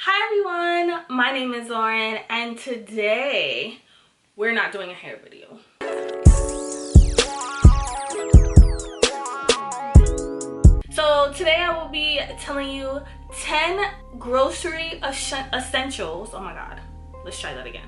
Hi everyone, my name is Lauren and today we're not doing a hair video. So today I will be telling you 10 grocery essentials. Oh my god, let's try that again.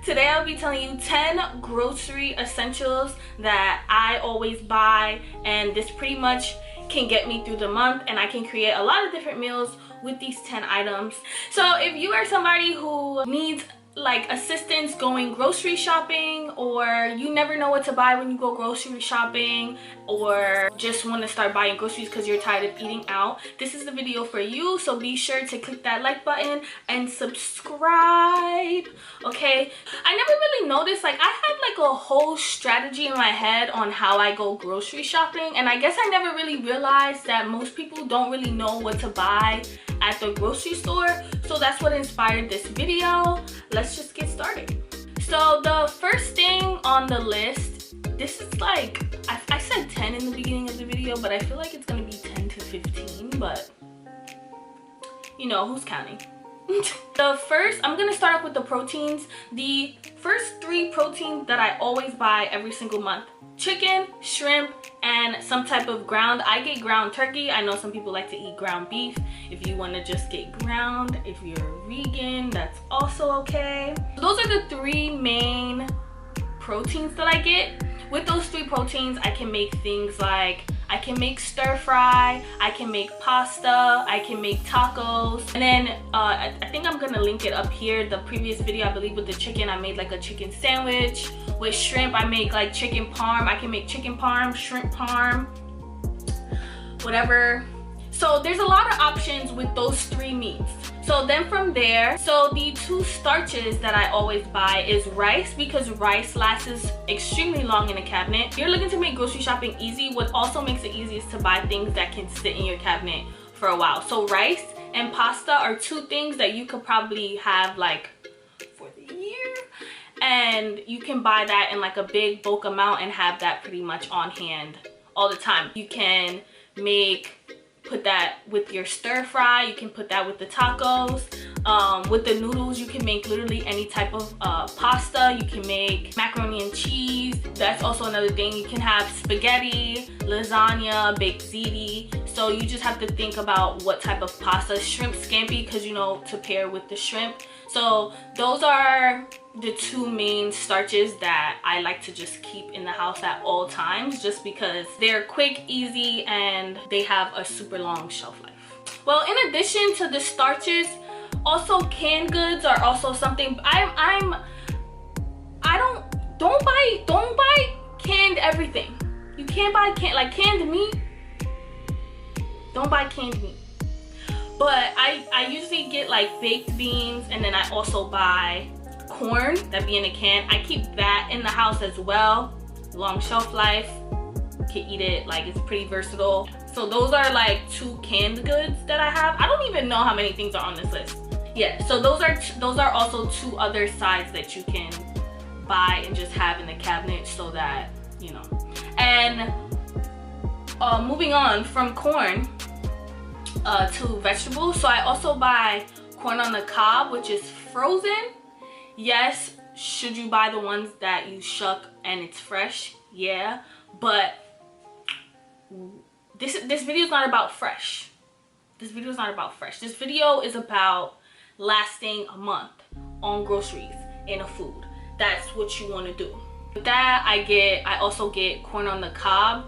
Today I'll be telling you 10 grocery essentials that I always buy, and this pretty much can get me through the month and I can create a lot of different meals with these 10 items. So if you are somebody who needs like assistance going grocery shopping, or you never know what to buy when you go grocery shopping, or just want to start buying groceries because you're tired of eating out, this is the video for you. So be sure to click that like button and subscribe. Okay, I never really noticed, like I have like a whole strategy in my head on how I go grocery shopping, and I guess I never really realized that most people don't really know what to buy at the grocery store. So that's what inspired this video. Let's just get started. So the first thing on the list, this is like, I said 10 in the beginning of the video, but I feel like it's gonna be 10 to 15, but you know, who's counting? The first, I'm gonna start off with the proteins. The first 3 proteins that I always buy every single month: chicken, shrimp, and some type of ground. I get ground turkey. I know some people like to eat ground beef. If you want to just get ground, if you're vegan, that's also okay. Those are the 3 main proteins that I get. With those 3 proteins, I can make things like, I can make stir fry, I can make pasta, I can make tacos. And then I think I'm gonna link it up here. The previous video, I believe, with the chicken, I made like a chicken sandwich. With shrimp, I make like chicken parm. I can make chicken parm, shrimp parm, whatever. So there's a lot of options with those 3 meats. So then from there, so the 2 starches that I always buy is rice, because rice lasts extremely long in a cabinet. If you're looking to make grocery shopping easy, what also makes it easy is to buy things that can sit in your cabinet for a while. So rice and pasta are 2 things that you could probably have like for the year, and you can buy that in like a big bulk amount and have that pretty much on hand all the time. You can put that with your stir fry, you can put that with the tacos. With the noodles, you can make literally any type of pasta. You can make macaroni and cheese. That's also another thing. You can have spaghetti, lasagna, baked ziti. So you just have to think about what type of pasta. Shrimp scampi, because you know, to pair with the shrimp. So those are the 2 main starches that I like to just keep in the house at all times, just because they're quick, easy, and they have a super long shelf life. Well, in addition to the starches, also canned goods are also something. Don't buy canned everything. You can't buy canned meat. Don't buy canned meat. But I usually get like baked beans, and then I also buy corn that be in a can. I keep that in the house as well. Long shelf life. You can eat it, like it's pretty versatile. So those are like 2 canned goods that I have. I don't even know how many things are on this list. Yeah, so those are also 2 other sides that you can buy and just have in the cabinet, so that you know. And moving on from corn to vegetables, so I also buy corn on the cob, which is frozen. Yes, should you buy the ones that you shuck and it's fresh? Yeah, but this video is not about fresh. This video is not about fresh. This video is about lasting a month on groceries in a food. That's what you want to do. With that, I also get corn on the cob.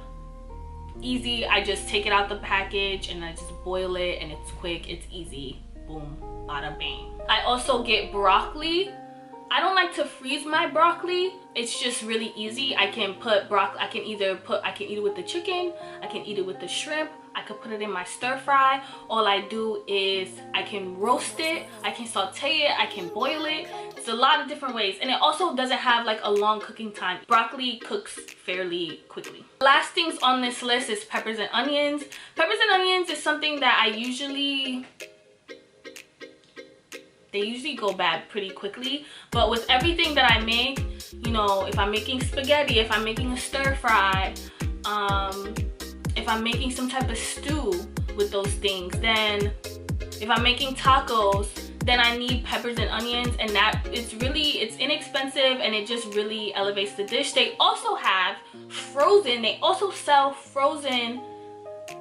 Easy. I just take it out the package and I just boil it, and it's quick, it's easy. Boom, bada bang. I also get broccoli. I don't like to freeze my broccoli. It's just really easy. I can put broccoli, I can eat it with the chicken, I can eat it with the shrimp, I could put it in my stir fry. All I do is I can roast it, I can saute it, I can boil it. It's a lot of different ways, and it also doesn't have like a long cooking time. Broccoli cooks fairly quickly. Last things on this list is peppers and onions. Peppers and onions is something that they usually go bad pretty quickly, but with everything that I make, you know, if I'm making spaghetti, if I'm making a stir fry, if I'm making some type of stew with those things, then if I'm making tacos, then I need peppers and onions, and it's inexpensive and it just really elevates the dish. They also have they also sell frozen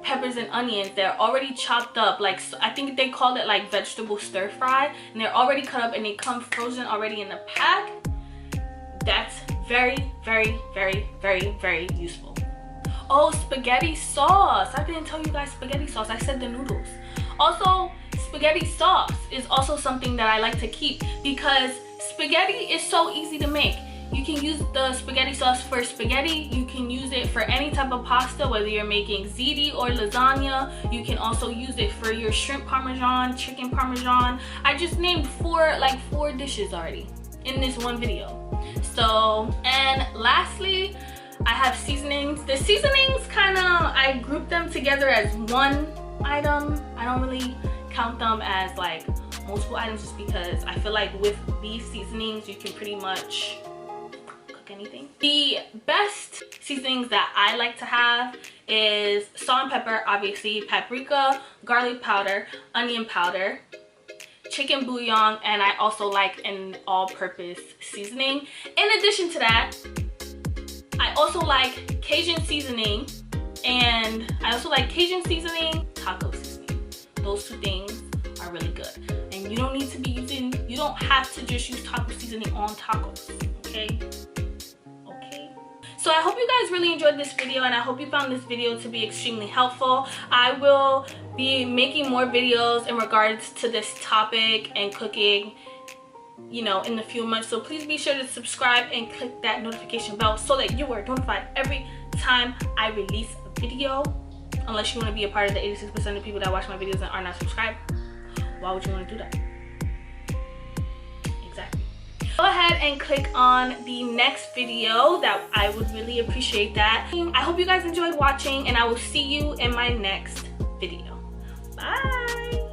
peppers and onions. They're already chopped up, like, I think they call it like vegetable stir fry, and they're already cut up and they come frozen already in the pack. That's very, very, very, very, very useful. Oh, spaghetti sauce. I didn't tell you guys spaghetti sauce. I said the noodles. Also, spaghetti sauce is also something that I like to keep because spaghetti is so easy to make. You can use the spaghetti sauce for spaghetti. You can use it for any type of pasta, whether you're making ziti or lasagna. You can also use it for your shrimp parmesan, chicken parmesan. I just named four dishes already in this one video. So, and lastly, I have seasonings. The seasonings I group them together as one item. I don't really count them as like multiple items just because I feel like with these seasonings you can pretty much cook anything. The best seasonings that I like to have is salt and pepper, obviously, paprika, garlic powder, onion powder, chicken bouillon, and I also like an all-purpose seasoning. In addition to that, I also like Cajun seasoning, and I also like Cajun seasoning, taco seasoning. Those two things are really good. And you don't have to just use taco seasoning on tacos, okay? Okay. So I hope you guys really enjoyed this video, and I hope you found this video to be extremely helpful. I will be making more videos in regards to this topic and cooking, you know, in a few months. So please be sure to subscribe and click that notification bell so that you are notified every time I release a video. Unless you want to be a part of the 86% of people that watch my videos and are not subscribed. Why would you want to do that? Exactly. Go ahead and click on the next video. That I would really appreciate that. I hope you guys enjoyed watching, and I will see you in my next video. Bye.